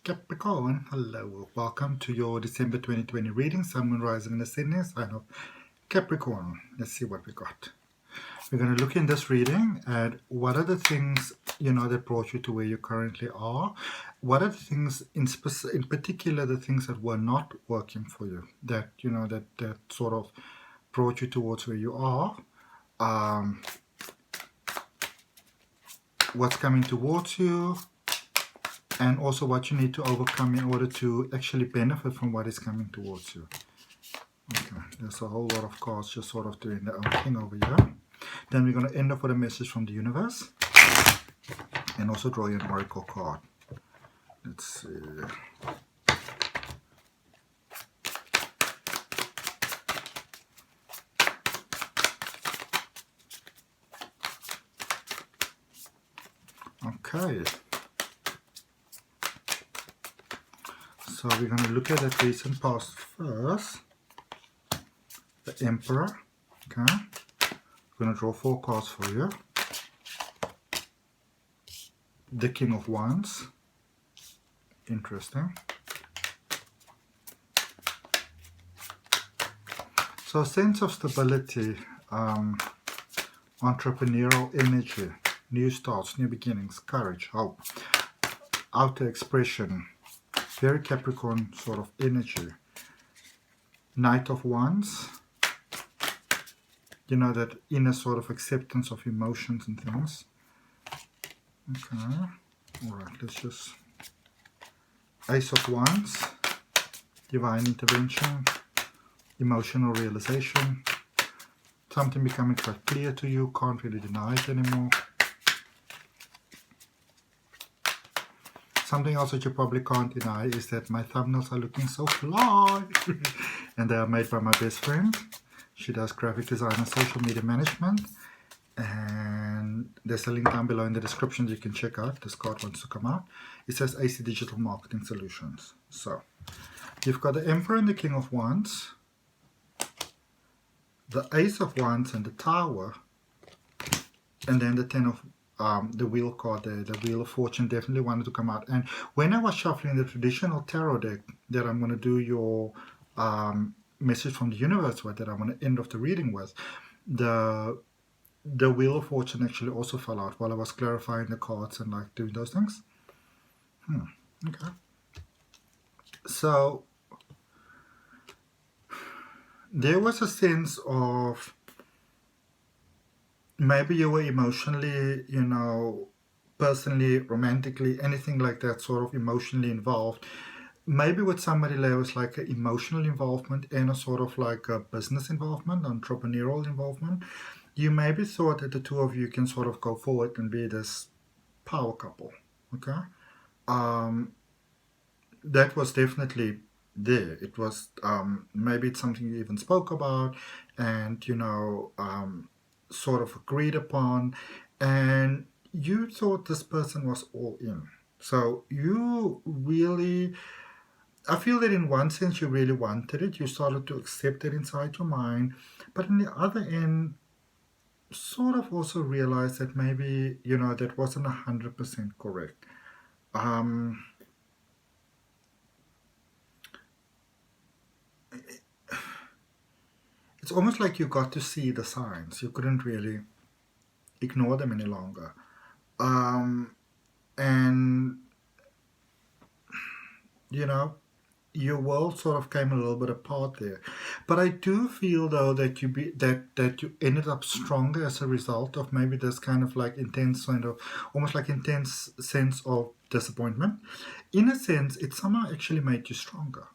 Capricorn, hello, welcome to your December 2020 reading, Sun, Moon, Rising, and Ascending, sign of Capricorn. Let's see what we got. We're going to look in this reading at what are the things, that brought you to where you currently are. What are the things, in particular, the things that were not working for you, that, that sort of brought you towards where you are. What's coming towards you, and also what you need to overcome in order to actually benefit from what is coming towards you. Okay, there's a whole lot of cards just sort of doing their own thing over here. Then we're going to end up with a message from the universe, and also draw you an oracle card. Let's see. Okay. So we're going to look at the recent past first. The Emperor. Okay. I'm going to draw 4 cards for you. The King of Wands. Interesting. So a sense of stability, entrepreneurial energy, new starts, new beginnings, courage, hope, outer expression. Very Capricorn sort of energy. Knight of Wands. That inner sort of acceptance of emotions and things. Okay. Alright, let's just... Ace of Wands. Divine intervention. Emotional realization. Something becoming quite clear to you. Can't really deny it anymore. Something else that you probably can't deny is that my thumbnails are looking so fly. And they are made by my best friend. She does graphic design and social media management. And there's a link down below in the description you can check out. This card wants to come out. It says AC Digital Marketing Solutions. So, you've got the Emperor and the King of Wands. The Ace of Wands and the Tower. And then the Ten of the Wheel card there, the Wheel of Fortune, definitely wanted to come out. And when I was shuffling the traditional tarot deck that I'm going to do your message from the universe with, that I'm going to end off the reading with, the Wheel of Fortune actually also fell out while I was clarifying the cards and like doing those things. Okay. So there was a sense of maybe you were emotionally, personally, romantically, anything like that, sort of emotionally involved. Maybe with somebody there was like an emotional involvement and a sort of like a business involvement, entrepreneurial involvement. You maybe thought that the two of you can sort of go forward and be this power couple. Okay. That was definitely there. It was maybe it's something you even spoke about and, sort of agreed upon, and you thought this person was all in. So you really, I feel that in one sense you really wanted it. You started to accept it inside your mind, but on the other end, sort of also realized that maybe, that wasn't 100% correct. It's almost like you got to see the signs. You couldn't really ignore them any longer. And, your world sort of came a little bit apart there. But I do feel though that you ended up stronger as a result of maybe this kind of like intense kind of almost like intense sense of disappointment. In a sense, it somehow actually made you stronger.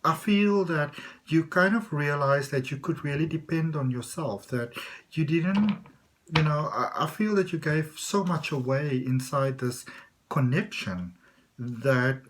I feel that you kind of realized that you could really depend on yourself, that you didn't, I feel that you gave so much away inside this connection that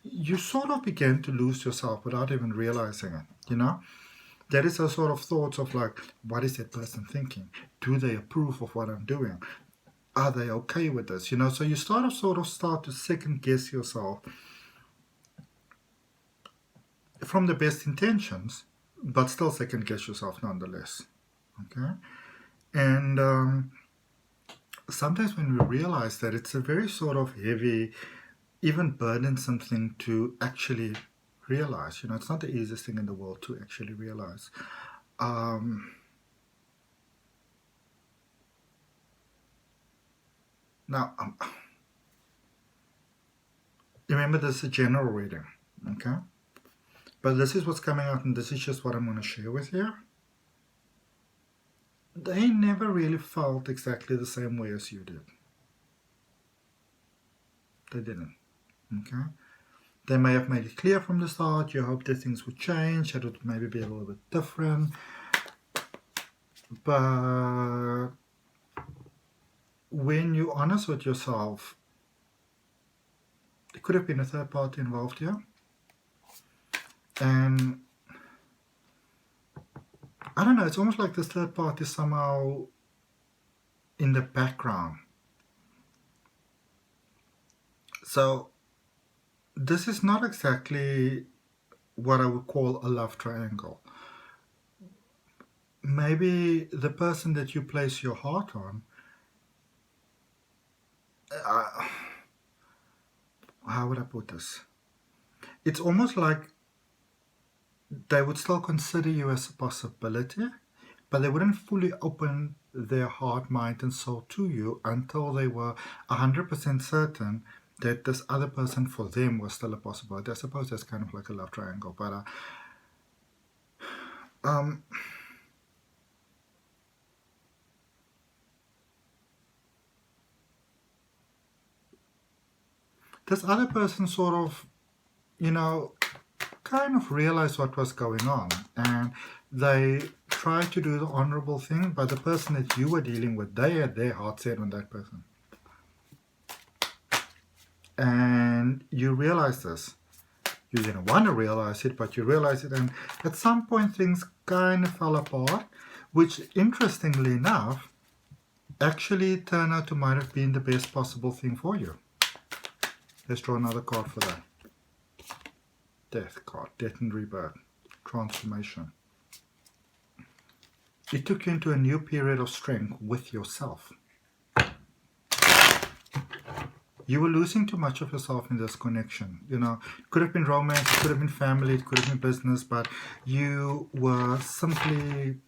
you sort of began to lose yourself without even realizing it, There is a sort of thoughts of like, what is that person thinking? Do they approve of what I'm doing? Are they okay with this? So you start to second guess yourself from the best intentions, but still second guess yourself nonetheless. Okay. And sometimes when we realize that it's a very sort of heavy, even burdensome thing to actually realize. You know, it's not the easiest thing in the world to actually realize. Now, remember, this is a general reading, okay? But this is what's coming out, and this is just what I'm going to share with you. They never really felt exactly the same way as you did. They didn't, okay? They may have made it clear from the start, you hope that things would change, that it would maybe be a little bit different. But when you're honest with yourself, there could have been a third party involved here. And I don't know, it's almost like this third party is somehow in the background. So this is not exactly what I would call a love triangle. Maybe the person that you place your heart on, how would I put this? It's almost like they would still consider you as a possibility, but they wouldn't fully open their heart, mind, and soul to you until they were 100% certain that this other person for them was still a possibility. I suppose that's kind of like a love triangle, but this other person sort of, you know, kind of realized what was going on, and they tried to do the honorable thing, but the person that you were dealing with, they had their heart set on that person. And you realize this. You didn't want to realize it, but you realize it, and at some point things kind of fell apart, which, interestingly enough, actually turned out to might have been the best possible thing for you. Let's draw another card for that. Death card, death and rebirth, transformation. It took you into a new period of strength with yourself. You were losing too much of yourself in this connection. You know, it could have been romance, it could have been family, it could have been business, but you were simply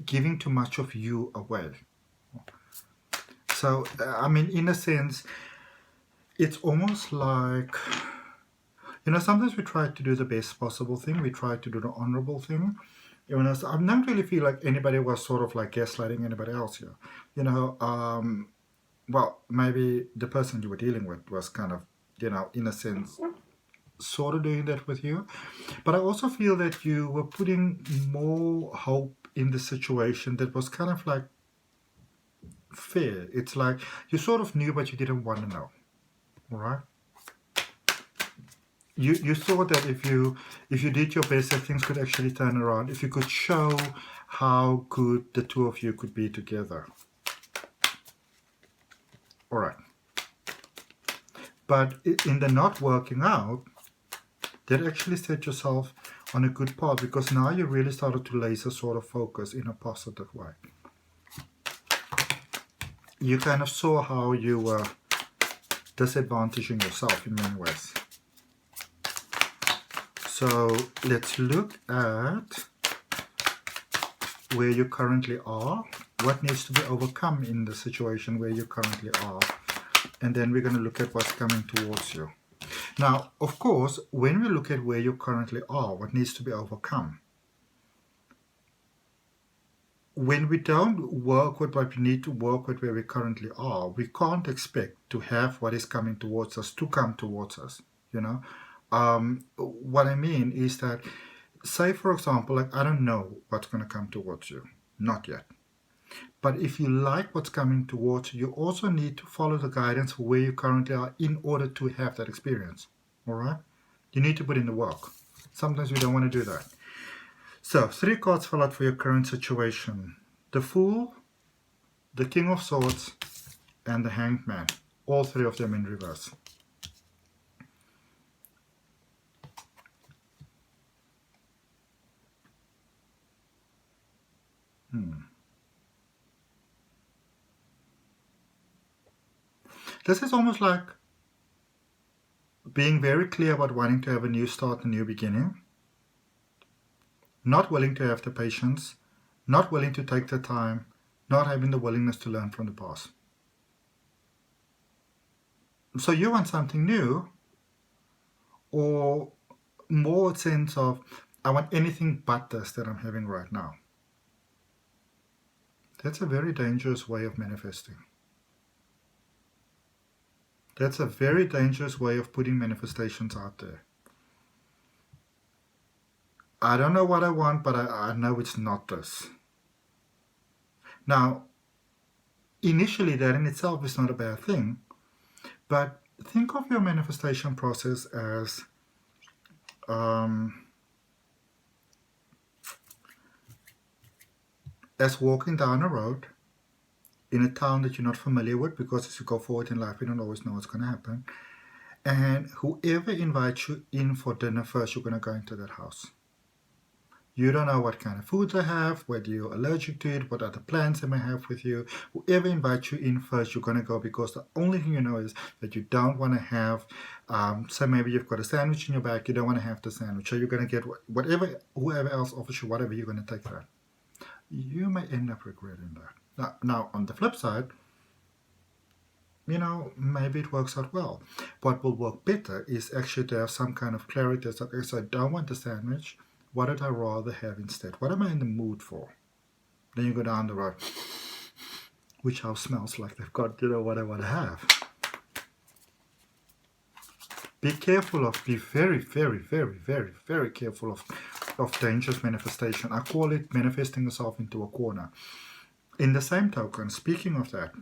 giving too much of you away. So, I mean, in a sense, it's almost like, you know, sometimes we try to do the best possible thing. We try to do the honorable thing. You know, so I don't really feel like anybody was sort of like gaslighting anybody else here. You know, well, maybe the person you were dealing with was kind of, you know, in a sense, sort of doing that with you. But I also feel that you were putting more hope in the situation that was kind of like fair. It's like you sort of knew, but you didn't want to know. All right? You thought that if you did your best, that things could actually turn around. If you could show how good the two of you could be together. All right. But in the not working out, that actually set yourself on a good path, because now you really started to laser sort of focus in a positive way. You kind of saw how you were disadvantaging yourself in many ways. So let's look at where you currently are, what needs to be overcome in the situation where you currently are, and then we're going to look at what's coming towards you. Now, of course, when we look at where you currently are, what needs to be overcome, when we don't work with what we need to work with where we currently are, we can't expect to have what is coming towards us to come towards us, you know. What I mean is that, say for example, like I don't know what's going to come towards you, not yet. But if you like what's coming towards you, you also need to follow the guidance for where you currently are in order to have that experience. All right? You need to put in the work. Sometimes we don't want to do that. So, 3 cards fell out for your current situation. The Fool, the King of Swords, and the Hanged Man. All 3 of them in reverse. This is almost like being very clear about wanting to have a new start, a new beginning, not willing to have the patience, not willing to take the time, not having the willingness to learn from the past. So you want something new, or more a sense of, I want anything but this that I'm having right now. That's a very dangerous way of manifesting. That's a very dangerous way of putting manifestations out there. I don't know what I want, but I know it's not this. Now, initially that in itself is not a bad thing, but think of your manifestation process as walking down a road in a town that you're not familiar with, because as you go forward in life, you don't always know what's going to happen. And whoever invites you in for dinner first, you're going to go into that house. You don't know what kind of food they have, whether you're allergic to it, what other plans they may have with you. Whoever invites you in first, you're going to go, because the only thing you know is that you don't want to have, so maybe you've got a sandwich in your bag, you don't want to have the sandwich. So you're going to get whatever, whoever else offers you, whatever, you're going to take that. You may end up regretting that. Now, on the flip side, you know, maybe it works out well. What will work better is actually to have some kind of clarity. So, okay, so I don't want the sandwich. What would I rather have instead? What am I in the mood for? Then you go down the road. Which house smells like they've got, you know, what I want to have. Be careful of, be very, very, very, very, very careful of dangerous manifestation. I call it manifesting yourself into a corner. In the same token, speaking of that,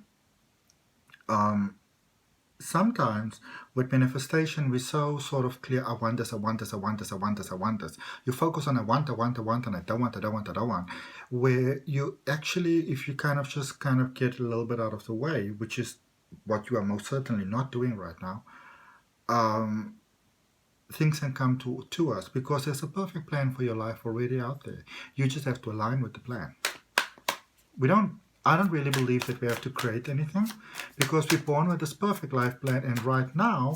sometimes with manifestation, we're so sort of clear, I want this, I want this, I want this, I want this, I want this. You focus on I want, and I don't want. Where you actually, if you kind of just kind of get a little bit out of the way, which is what you are most certainly not doing right now, things can come to us, because there's a perfect plan for your life already out there. You just have to align with the plan. I don't really believe that we have to create anything, because we're born with this perfect life plan, and right now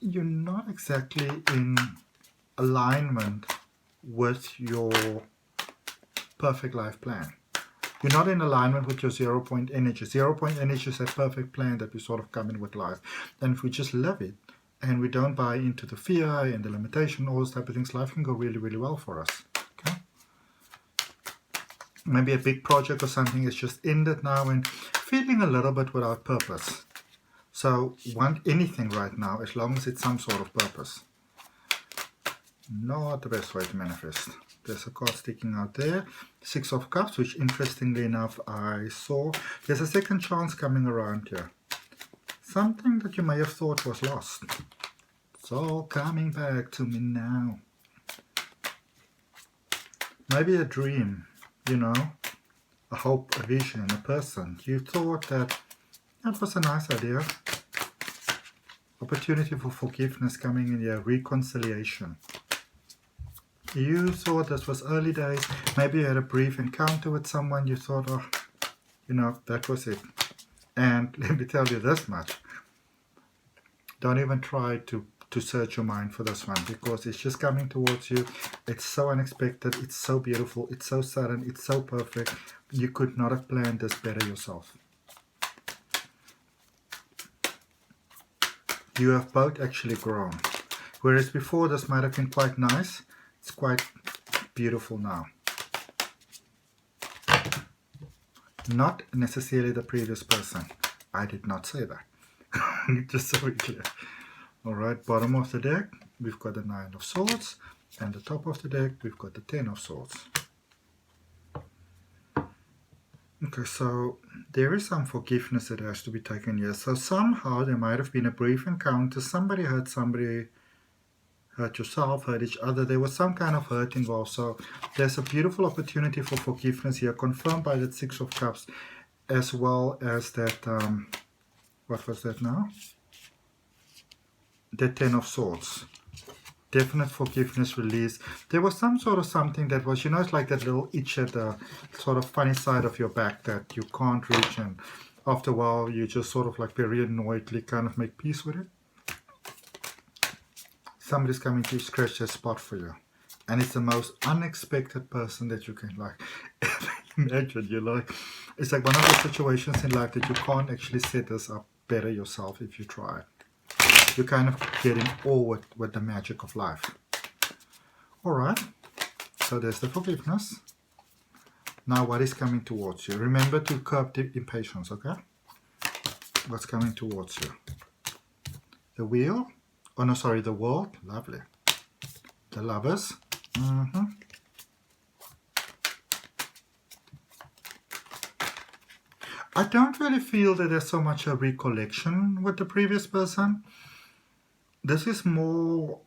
you're not exactly in alignment with your perfect life plan. You're not in alignment with your 0 point energy. 0 point energy is that perfect plan that we sort of come in with life. And if we just live it, and we don't buy into the fear and the limitation, all those type of things, life can go really, really well for us. Okay? Maybe a big project or something is just ended now and feeling a little bit without purpose. So want anything right now, as long as it's some sort of purpose. Not the best way to manifest. There's a card sticking out there, 6 of Cups, which interestingly enough I saw. There's a second chance coming around here. Something that you may have thought was lost. It's all coming back to me now. Maybe a dream, you know, a hope, a vision, a person. You thought that was a nice idea. Opportunity for forgiveness coming in here, reconciliation. You thought this was early days. Maybe you had a brief encounter with someone. You thought, oh, you know, that was it. And let me tell you this much. Don't even try to search your mind for this one, because it's just coming towards you. It's so unexpected. It's so beautiful. It's so sudden. It's so perfect. You could not have planned this better yourself. You have both actually grown. Whereas before this might have been quite nice, it's quite beautiful now. Not necessarily the previous person. I did not say that. Just so we're clear. Alright, bottom of the deck, we've got the 9 of Swords. And the top of the deck, we've got the 10 of Swords. Okay, so there is some forgiveness that has to be taken here. So somehow there might have been a brief encounter. Somebody, hurt yourself, hurt each other. There was some kind of hurt involved. So there's a beautiful opportunity for forgiveness here, confirmed by that 6 of Cups, as well as that, what was that now? The 10 of Swords. Definite forgiveness, release. There was some sort of something that was, you know, it's like that little itch at the sort of funny side of your back that you can't reach, and after a while you just sort of like very annoyedly kind of make peace with it. Somebody's coming to scratch that spot for you, and it's the most unexpected person that you can like imagine. You're like, it's like one of those situations in life that you can't actually set this up better yourself if you try. You're kind of getting all with the magic of life. Alright, so there's the forgiveness. Now what is coming towards you? Remember to curb the impatience, okay? What's coming towards you? The wheel. Oh no, sorry, the world. Lovely. The lovers. I don't really feel that there's so much a recollection with the previous person. This is more,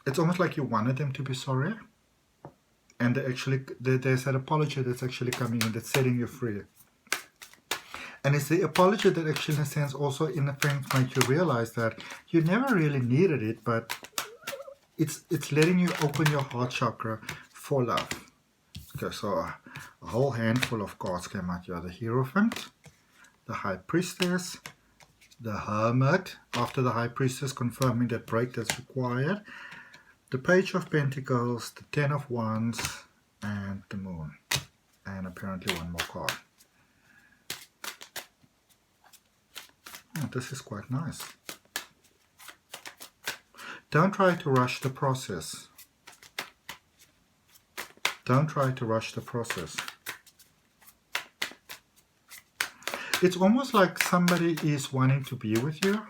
it's almost like you wanted them to be sorry. And there's an apology that's actually coming in, that's setting you free. And it's the apology that actually, in a sense, also in a sense makes you realize that you never really needed it, but it's letting you open your heart chakra for love. Okay, so a whole handful of cards came out here. The Hierophant, the High Priestess, the Hermit, after the High Priestess confirming that break that's required, the Page of Pentacles, the Ten of Wands, and the Moon. And apparently one more card. Oh, this is quite nice. Don't try to rush the process. Don't try to rush the process. It's almost like somebody is wanting to be with you.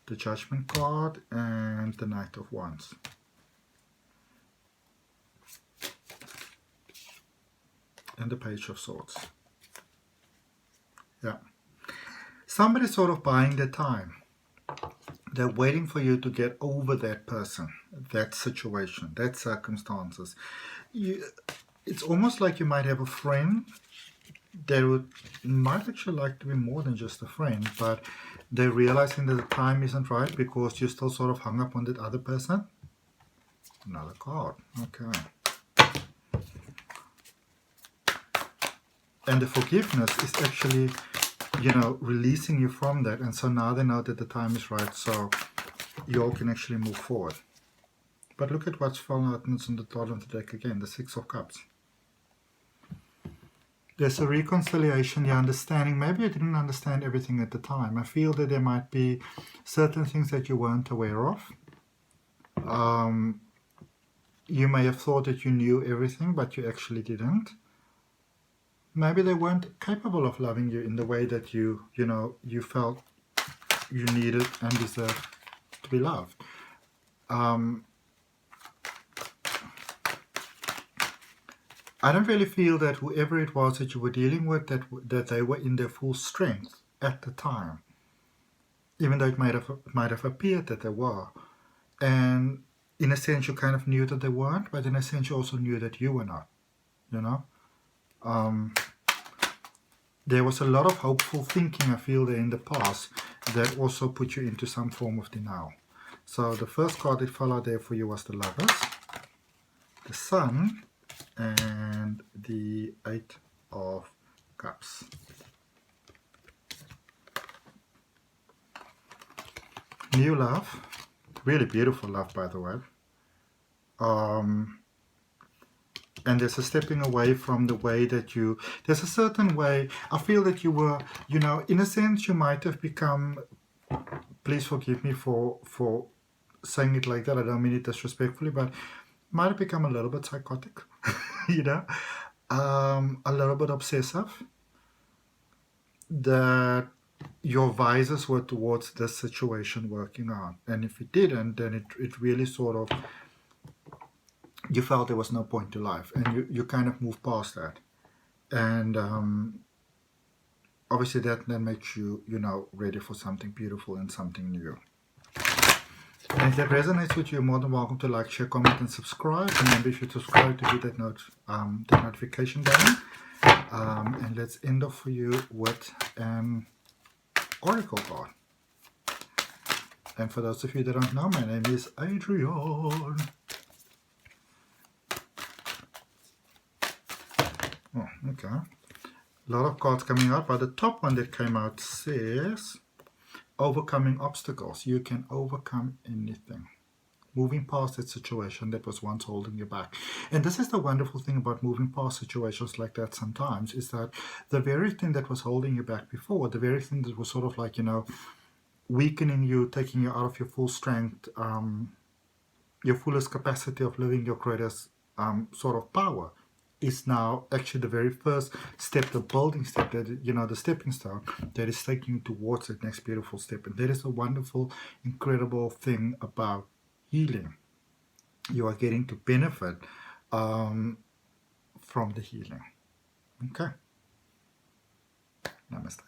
The Judgment card and the Knight of Wands. And the Page of Swords. Yeah. Somebody's sort of buying their time. They're waiting for you to get over that person, that situation, that circumstances. It's almost like you might have a friend that might actually like to be more than just a friend, but they're realizing that the time isn't right because you're still sort of hung up on that other person. Another card. Okay. And the forgiveness is actually, you know, releasing you from that, and so now they know that the time is right, so you all can actually move forward. But look at what's fallen out on the bottom of the deck again, the Six of Cups. There's a reconciliation, your understanding. Maybe you didn't understand everything at the time. I feel that there might be certain things that you weren't aware of. You may have thought that you knew everything, but you actually didn't. Maybe they weren't capable of loving you in the way that you felt you needed and deserved to be loved. I don't really feel that whoever it was that you were dealing with, that they were in their full strength at the time, even though it might have appeared that they were. And in a sense, you kind of knew that they weren't, but in a sense, you also knew that you were not. You know. There was a lot of hopeful thinking, I feel, there in the past that also put you into some form of denial. So the first card that fell out there for you was the Lovers, the Sun, and the Eight of Cups. New love, really beautiful love, by the way. And there's a stepping away from the way that there's a certain way, I feel that you were, in a sense you might have become, please forgive me for saying it like that, I don't mean it disrespectfully, but might have become a little bit psychotic, a little bit obsessive, that your visors were towards this situation working out. And if it didn't, then it really sort of, you felt there was no point to life, and you kind of moved past that. And obviously that then makes you, ready for something beautiful and something new. And if that resonates with you, you're more than welcome to like, share, comment, and subscribe. Remember, if you subscribe, to hit that the notification button. And let's end off for you with an oracle card. And for those of you that don't know, my name is Adrian. Oh, okay. A lot of cards coming out, but the top one that came out says overcoming obstacles. You can overcome anything. Moving past that situation that was once holding you back. And this is the wonderful thing about moving past situations like that sometimes, is that the very thing that was holding you back before, the very thing that was sort of like, weakening you, taking you out of your full strength, your fullest capacity of living your greatest sort of power, is now actually the very first step, the building step, that the stepping stone that is taking you towards that next beautiful step. And that is a wonderful, incredible thing about healing. You are getting to benefit from the healing. Okay. Namaste.